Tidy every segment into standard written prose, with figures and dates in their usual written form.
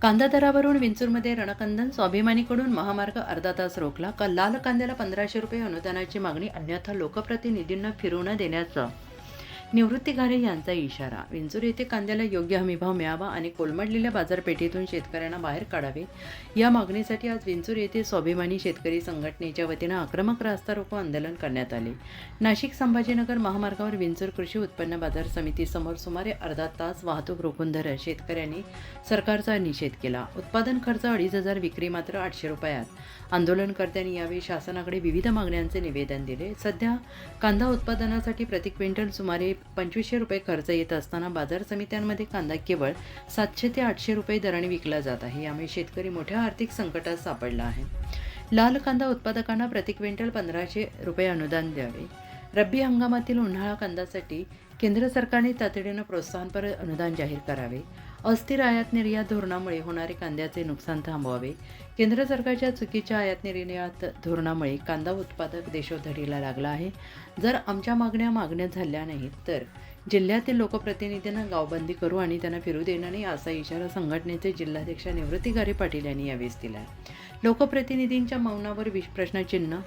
कांदा दरावरून विंचूरमध्ये रणकंदन. स्वाभिमानीकडून महामार्ग अर्धा तास रोखला. लाल कांद्याला 1500 रुपये अनुदानाची मागणी, अन्यथा लोकप्रतिनिधींना फिरू न देण्याचा निवृत्ती घारे यांचा इशारा. विंचूर येथे कांद्याला योग्य हमीभाव मिळावा आणि कोलमडलेल्या बाजारपेठेतून शेतकऱ्यांना बाहेर काढावे या मागणीसाठी आज विंचूर येथे स्वाभिमानी शेतकरी संघटनेच्या वतीनं आक्रमक रास्ता रोको आंदोलन करण्यात आले. नाशिक संभाजीनगर महामार्गावर विंचूर कृषी उत्पन्न बाजार समितीसमोर सुमारे अर्धा तास वाहतूक रोखून धरत शेतकऱ्यांनी सरकारचा निषेध केला. उत्पादन खर्च 2500, विक्री मात्र 800 रुपयात. आंदोलनकर्त्यांनी यावेळी शासनाकडे विविध मागण्यांचे निवेदन दिले. सध्या कांदा उत्पादनासाठी प्रति क्विंटल सुमारे 2500 रुपये खर्च येत असताना बाजार समित्यांमध्ये कांदा केवळ 700 ते 800 रुपये दराने विकला जात आहे. यामुळे शेतकरी मोठ्या आर्थिक संकटात सापडला आहे. लाल कांदा उत्पादकांना प्रति क्विंटल 1500 रुपये अनुदान द्यावे. रब्बी हंगामातील उन्हाळा कांद्यासाठी केंद्र सरकारने तातडीनं प्रोत्साहनपर अनुदान जाहीर करावे. अस्थिर आयात निर्यात धोरणामुळे होणारे कांद्याचे नुकसान थांबवावे. केंद्र सरकारच्या चुकीच्या आयात निर्यात धोरणामुळे कांदा उत्पादक देशोधडीला लागला आहे. जर आमच्या मागण्या झाल्या नाहीत तर जिल्ह्यातील लोकप्रतिनिधींना गावबंदी करू आणि त्यांना फिरू देणार नाही, असा इशारा संघटनेचे जिल्हाध्यक्ष निवृत्ती घारे पाटील यांनी यावेळी दिला. लोकप्रतिनिधींच्या मौनावर प्रश्नचिन्ह.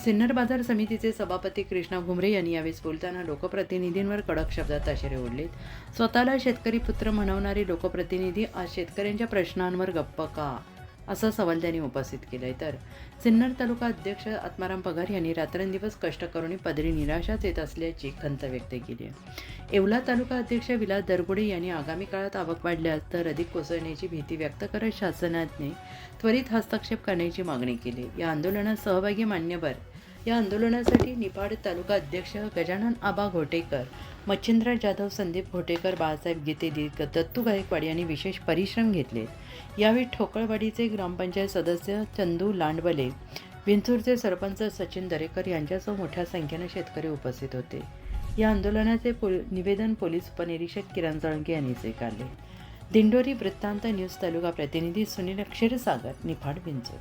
सिन्नर बाजार समितीचे सभापती कृष्णा घुमरे यांनी यावेळी बोलताना लोकप्रतिनिधींवर कडक शब्दात ताशेरे ओढलेत. स्वतःला शेतकरी पुत्र म्हणवणारे लोकप्रतिनिधी आज शेतकऱ्यांच्या प्रश्नांवर गप्प का, असा सवाल त्यांनी उपस्थित केलाय. तर सिन्नर तालुका अध्यक्ष आत्माराम पगार यांनी रात्रंदिवस कष्ट करूनही पदरी निराशाच येत असल्याची खंत व्यक्त केली आहे. येवला तालुका अध्यक्ष विलास दरगुडे यांनी आगामी काळात आवक वाढल्यास तर अधिक कोसळण्याची भीती व्यक्त करत शासनाने त्वरित हस्तक्षेप करण्याची मागणी केली. या आंदोलनात सहभागी मान्यवर या आंदोलनासाठी निफाड तालुका अध्यक्ष गजानन आबा घोटेकर, मच्छिंद्र जाधव, संदीप घोटेकर, बाळासाहेब गीते, दत्तू गायकवाड यांनी विशेष परिश्रम घेतले. यावेळी ठोकळवाडीचे ग्रामपंचायत सदस्य चंदू लांडवले, विंचूरचे सरपंच सचिन दरेकर यांच्यासह मोठ्या संख्येने शेतकरी उपस्थित होते. या आंदोलनाचे निवेदन पोलीस उपनिरीक्षक किरण जळंगे यांनी स्वीकारले. दिंडोरी वृत्तांत न्यूज तालुका प्रतिनिधी सुनील क्षीरसागर, निफाड, विंचूर.